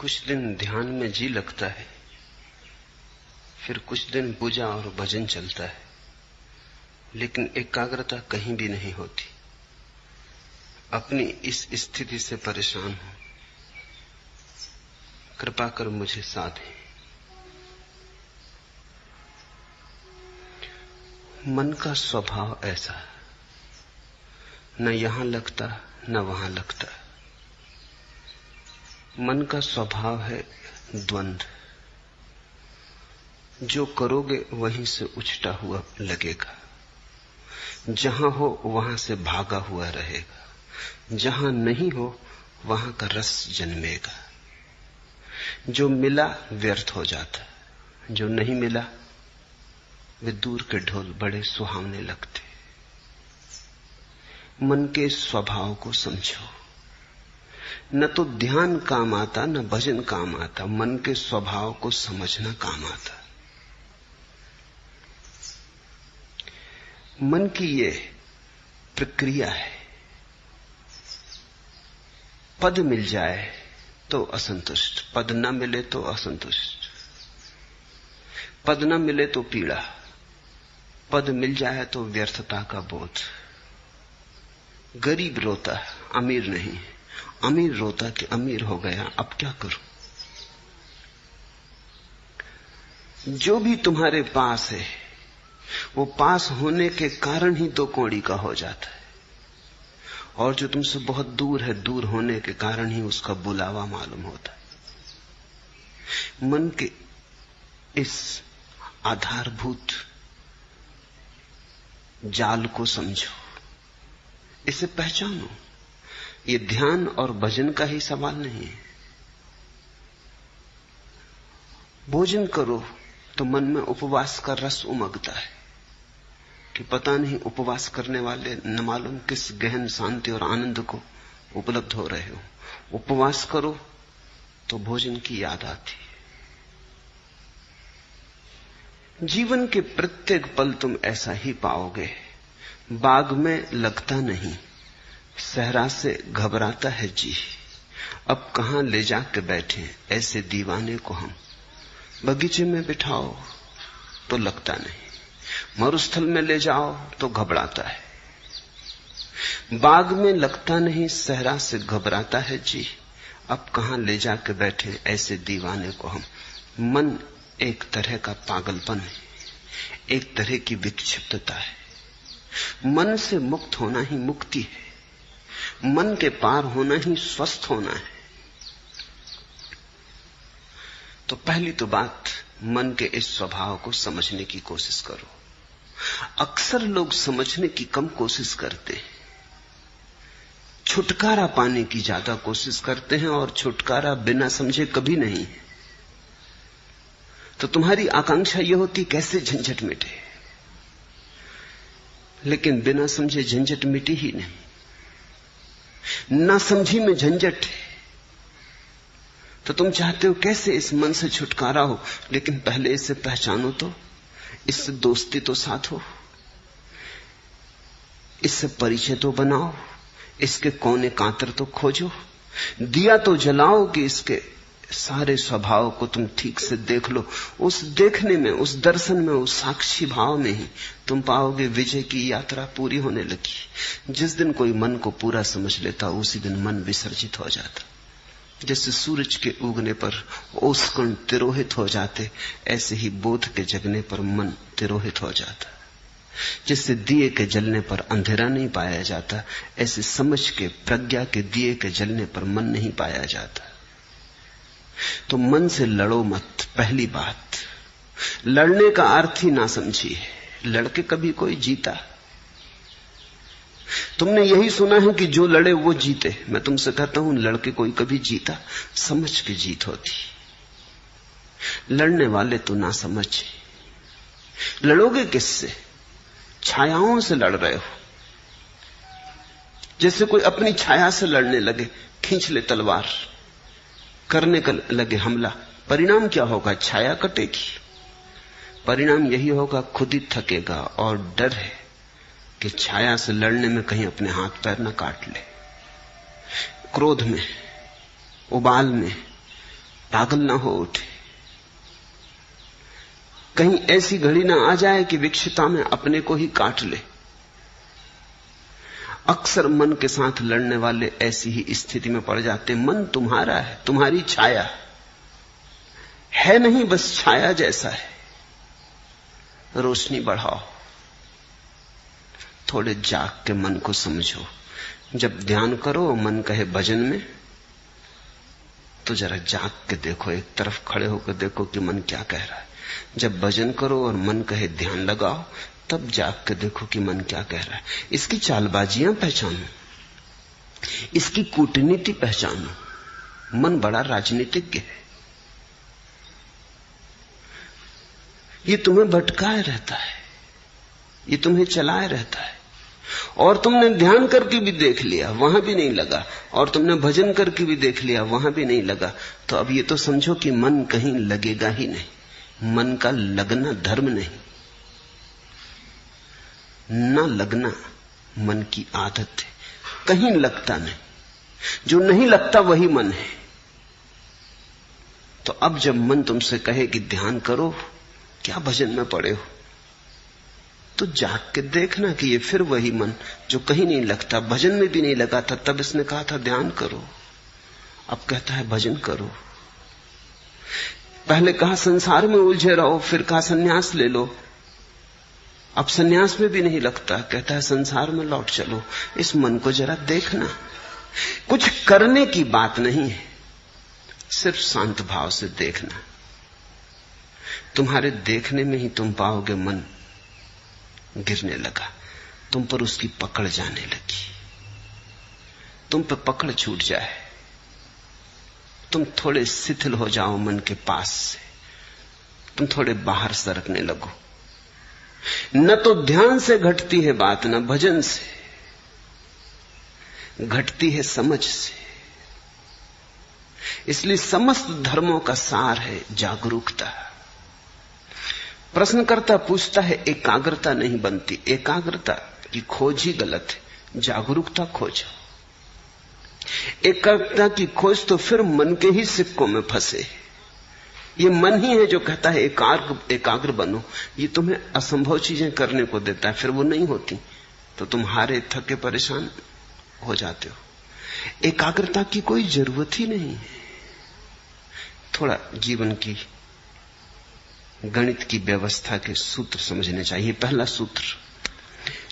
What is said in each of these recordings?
कुछ दिन ध्यान में जी लगता है, फिर कुछ दिन पूजा और भजन चलता है, लेकिन एकाग्रता कहीं भी नहीं होती। अपनी इस स्थिति से परेशान हूं, कृपा कर मुझे साथ है। मन का स्वभाव ऐसा, न यहां लगता न वहां लगता। मन का स्वभाव है द्वंद्व। जो करोगे वहीं से उछटा हुआ लगेगा, जहां हो वहां से भागा हुआ रहेगा, जहां नहीं हो वहां का रस जन्मेगा। जो मिला व्यर्थ हो जाता, जो नहीं मिला वे दूर के ढोल बड़े सुहावने लगते। मन के स्वभाव को समझो। न तो ध्यान काम आता न भजन काम आता, मन के स्वभाव को समझना काम आता। मन की ये प्रक्रिया है, पद मिल जाए तो असंतुष्ट, पद न मिले तो असंतुष्ट, पद न मिले तो पीड़ा, पद मिल जाए तो व्यर्थता का बोध। गरीब रोता अमीर नहीं, अमीर रोता कि अमीर हो गया, अब क्या करूं। जो भी तुम्हारे पास है वो पास होने के कारण ही दो कौड़ी का हो जाता है, और जो तुमसे बहुत दूर है, दूर होने के कारण ही उसका बुलावा मालूम होता है। मन के इस आधारभूत जाल को समझो, इसे पहचानो। ये ध्यान और भजन का ही सवाल नहीं है। भोजन करो तो मन में उपवास का रस उमगता है कि पता नहीं उपवास करने वाले न मालूम किस गहन शांति और आनंद को उपलब्ध हो रहे हो। उपवास करो तो भोजन की याद आती है। जीवन के प्रत्येक पल तुम ऐसा ही पाओगे। बाग में लगता नहीं, सहरा से घबराता है जी। अब कहां ले जाके बैठे ऐसे दीवाने को हम। बगीचे में बिठाओ तो लगता नहीं, मरुस्थल में ले जाओ तो घबराता है। बाग में लगता नहीं, सहरा से घबराता है जी। अब कहां ले जाके बैठे ऐसे दीवाने को हम। मन एक तरह का पागलपन है, एक तरह की विक्षिप्तता है। मन से मुक्त होना ही मुक्ति है, मन के पार होना ही स्वस्थ होना है। तो पहली तो बात, मन के इस स्वभाव को समझने की कोशिश करो। अक्सर लोग समझने की कम कोशिश करते हैं, छुटकारा पाने की ज्यादा कोशिश करते हैं, और छुटकारा बिना समझे कभी नहीं है। तो तुम्हारी आकांक्षा यह होती कैसे झंझट मिटे, लेकिन बिना समझे झंझट मिटी ही नहीं। ना समझी में झंझट है, तो तुम चाहते हो कैसे इस मन से छुटकारा हो, लेकिन पहले इसे पहचानो तो, इससे दोस्ती तो साथ हो, इससे परिचय तो बनाओ, इसके कोने कांतर तो खोजो, दिया तो जलाओ कि इसके सारे स्वभाव को तुम ठीक से देख लो। उस देखने में, उस दर्शन में, उस साक्षी भाव में ही तुम पाओगे विजय की यात्रा पूरी होने लगी। जिस दिन कोई मन को पूरा समझ लेता, उसी दिन मन विसर्जित हो जाता। जैसे सूरज के उगने पर ओसकण तिरोहित हो जाते, ऐसे ही बोध के जगने पर मन तिरोहित हो जाता। जैसे दिए के जलने पर अंधेरा नहीं पाया जाता, ऐसे समझ के, प्रज्ञा के दिए के जलने पर मन नहीं पाया जाता। तो मन से लड़ो मत। पहली बात, लड़ने का अर्थ ही ना समझिए। लड़के कभी कोई जीता? तुमने यही सुना है कि जो लड़े वो जीते। मैं तुमसे कहता हूं, लड़के कोई कभी जीता? समझ के जीत होती। लड़ने वाले तो ना समझे। लड़ोगे किससे? छायाओं से लड़ रहे हो। जैसे कोई अपनी छाया से लड़ने लगे, खींच ले तलवार, करने का लगे हमला। परिणाम क्या होगा? छाया कटेगी। परिणाम यही होगा, खुद ही थकेगा। और डर है कि छाया से लड़ने में कहीं अपने हाथ पैर न काट ले। क्रोध में, उबाल में, पागल ना हो उठे। कहीं ऐसी घड़ी ना आ जाए कि विक्षिता में अपने को ही काट ले। अक्सर मन के साथ लड़ने वाले ऐसी ही स्थिति में पड़ जाते। मन तुम्हारा है, तुम्हारी छाया है नहीं, बस छाया जैसा है। रोशनी बढ़ाओ, थोड़े जाग के मन को समझो। जब ध्यान करो मन कहे भजन में, तो जरा जाग के देखो, एक तरफ खड़े होकर देखो कि मन क्या कह रहा है। जब भजन करो और मन कहे ध्यान लगाओ, तब जाग के देखो कि मन क्या कह रहा है। इसकी चालबाजियां पहचानो, इसकी कूटनीति पहचानो। मन बड़ा राजनीतिज्ञ है, ये तुम्हें भटकाए रहता है, ये तुम्हें चलाए रहता है। और तुमने ध्यान करके भी देख लिया, वहां भी नहीं लगा, और तुमने भजन करके भी देख लिया, वहां भी नहीं लगा। तो अब ये तो समझो कि मन कहीं लगेगा ही नहीं। मन का लगना धर्म नहीं, ना लगना मन की आदत है। कहीं लगता नहीं, जो नहीं लगता वही मन है। तो अब जब मन तुमसे कहे कि ध्यान करो, क्या भजन में पड़े हो, तो जाग के देखना कि ये फिर वही मन जो कहीं नहीं लगता, भजन में भी नहीं लगा था। तब इसने कहा था ध्यान करो, अब कहता है भजन करो। पहले कहा संसार में उलझे रहो, फिर कहा सन्यास ले लो। अब सन्यास में भी नहीं लगता, कहता है संसार में लौट चलो। इस मन को जरा देखना। कुछ करने की बात नहीं है, सिर्फ शांत भाव से देखना। तुम्हारे देखने में ही तुम पाओगे मन गिरने लगा, तुम पर उसकी पकड़ जाने लगी। तुम पर पकड़ छूट जाए, तुम थोड़े शिथिल हो जाओ मन के पास से, तुम थोड़े बाहर सरकने लगो। न तो ध्यान से घटती है बात, न भजन से घटती है, समझ से। इसलिए समस्त धर्मों का सार है जागरूकता। प्रश्नकर्ता पूछता है एकाग्रता नहीं बनती, एकाग्रता की खोज ही गलत है, जागरूकता खोजो। एकाग्रता की खोज तो फिर मन के ही सिक्कों में फंसे। ये मन ही है जो कहता है एकाग्र बनो। ये तुम्हें असंभव चीजें करने को देता है, फिर वो नहीं होती तो तुम हारे थके परेशान हो जाते हो। एकाग्रता की कोई जरूरत ही नहीं है। थोड़ा जीवन की गणित की व्यवस्था के सूत्र समझने चाहिए। पहला सूत्र,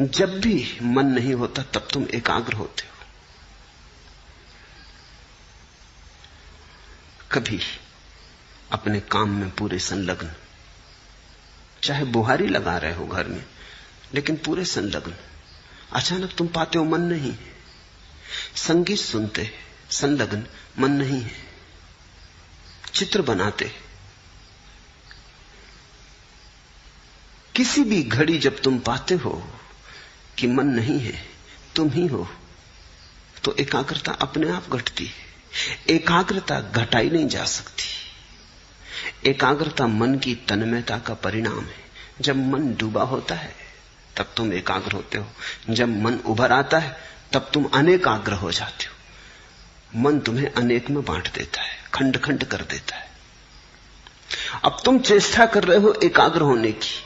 जब भी मन नहीं होता तब तुम एकाग्र होते हो। कभी अपने काम में पूरे संलग्न, चाहे बुहारी लगा रहे हो घर में, लेकिन पूरे संलग्न, अचानक तुम पाते हो मन नहीं है। संगीत सुनते संलग्न, मन नहीं है। चित्र बनाते, किसी भी घड़ी जब तुम पाते हो कि मन नहीं है, तुम ही हो, तो एकाग्रता अपने आप घटती है। एकाग्रता घटाई नहीं जा सकती। एकाग्रता मन की तन्मयता का परिणाम है। जब मन डूबा होता है तब तुम एकाग्र होते हो, जब मन उभर आता है तब तुम अनेकाग्र हो जाते हो। मन तुम्हें अनेक में बांट देता है, खंड खंड कर देता है। अब तुम चेष्टा कर रहे हो एकाग्र होने की।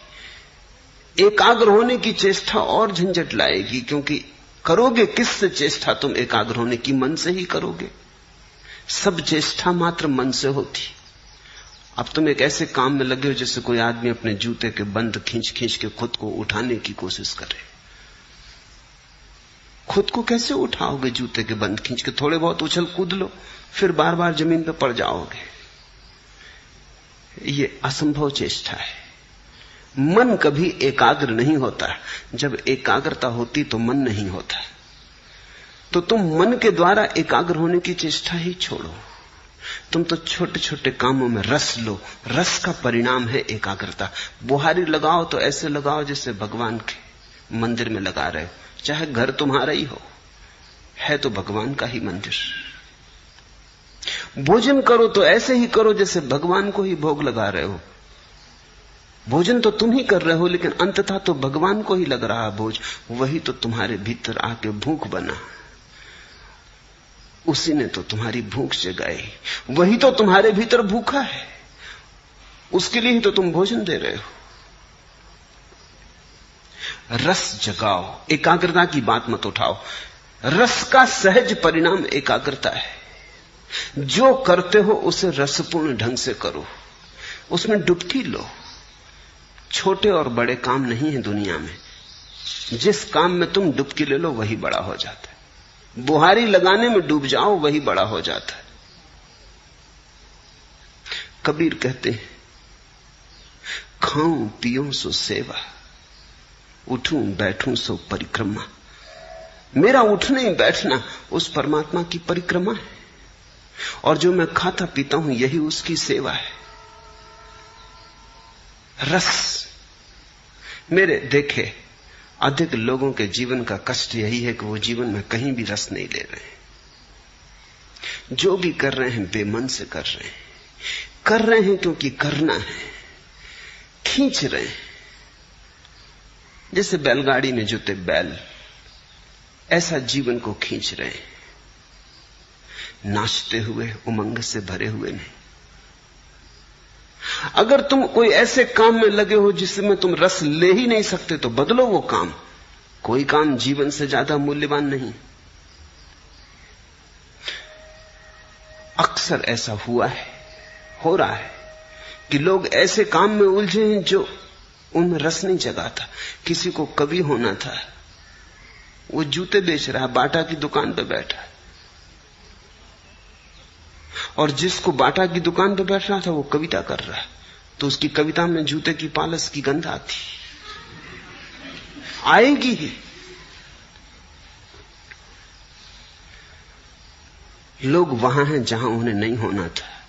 एकाग्र होने की चेष्टा और झंझट लाएगी, क्योंकि करोगे किससे चेष्टा तुम एकाग्र होने की? मन से ही करोगे। सब चेष्टा मात्र मन से होती। अब तुम एक ऐसे काम में लगे हो जैसे कोई आदमी अपने जूते के बंद खींच खींच के खुद को उठाने की कोशिश करे। खुद को कैसे उठाओगे जूते के बंद खींच के? थोड़े बहुत उछल कूद लो, फिर बार बार जमीन पर पड़ जाओगे। ये असंभव चेष्टा है। मन कभी एकाग्र नहीं होता। जब एकाग्रता होती तो मन नहीं होता। तो तुम मन के द्वारा एकाग्र होने की चेष्टा ही छोड़ो। तुम तो छोटे छोटे कामों में रस लो। रस का परिणाम है एकाग्रता। बुहारी लगाओ तो ऐसे लगाओ जैसे भगवान के मंदिर में लगा रहे हो, चाहे घर तुम्हारा ही हो, है तो भगवान का ही मंदिर। भोजन करो तो ऐसे ही करो जैसे भगवान को ही भोग लगा रहे हो। भोजन तो तुम ही कर रहे हो, लेकिन अंततः तो भगवान को ही लग रहा भोज। वही तो तुम्हारे भीतर आके भूख बना। उसी ने तो तुम्हारी भूख जगाई, वही तो तुम्हारे भीतर भूखा है, उसके लिए ही तो तुम भोजन दे रहे हो। रस जगाओ, एकाग्रता की बात मत उठाओ। रस का सहज परिणाम एकाग्रता है। जो करते हो उसे रसपूर्ण ढंग से करो, उसमें डुबकी लो। छोटे और बड़े काम नहीं है दुनिया में, जिस काम में तुम डुबकी ले लो वही बड़ा हो जाता है। बुहारी लगाने में डूब जाओ, वही बड़ा हो जाता है। कबीर कहते हैं, खाऊं पियूं सो सेवा, उठूं बैठूं सो परिक्रमा। मेरा उठना ही बैठना उस परमात्मा की परिक्रमा है, और जो मैं खाता पीता हूं यही उसकी सेवा है। रस, मेरे देखे अधिक लोगों के जीवन का कष्ट यही है कि वो जीवन में कहीं भी रस नहीं ले रहे। जो भी कर रहे हैं बेमन से कर रहे हैं क्योंकि करना है, खींच रहे हैं। जैसे बैलगाड़ी में जुते बैल, ऐसा जीवन को खींच रहे हैं, नाचते हुए, उमंग से भरे हुए नहीं। अगर तुम कोई ऐसे काम में लगे हो जिसमें तुम रस ले ही नहीं सकते तो बदलो वो काम। कोई काम जीवन से ज्यादा मूल्यवान नहीं। अक्सर ऐसा हुआ है, हो रहा है कि लोग ऐसे काम में उलझे हैं जो उनमें रस नहीं जगाता। किसी को कवि होना था, वो जूते बेच रहा है, बाटा की दुकान पे बैठा है, और जिसको बाटा की दुकान पे बैठ रहा था वो कविता कर रहा है, तो उसकी कविता में जूते की पालिश की गंध आती, आएगी ही। लोग वहां हैं जहां उन्हें नहीं होना था।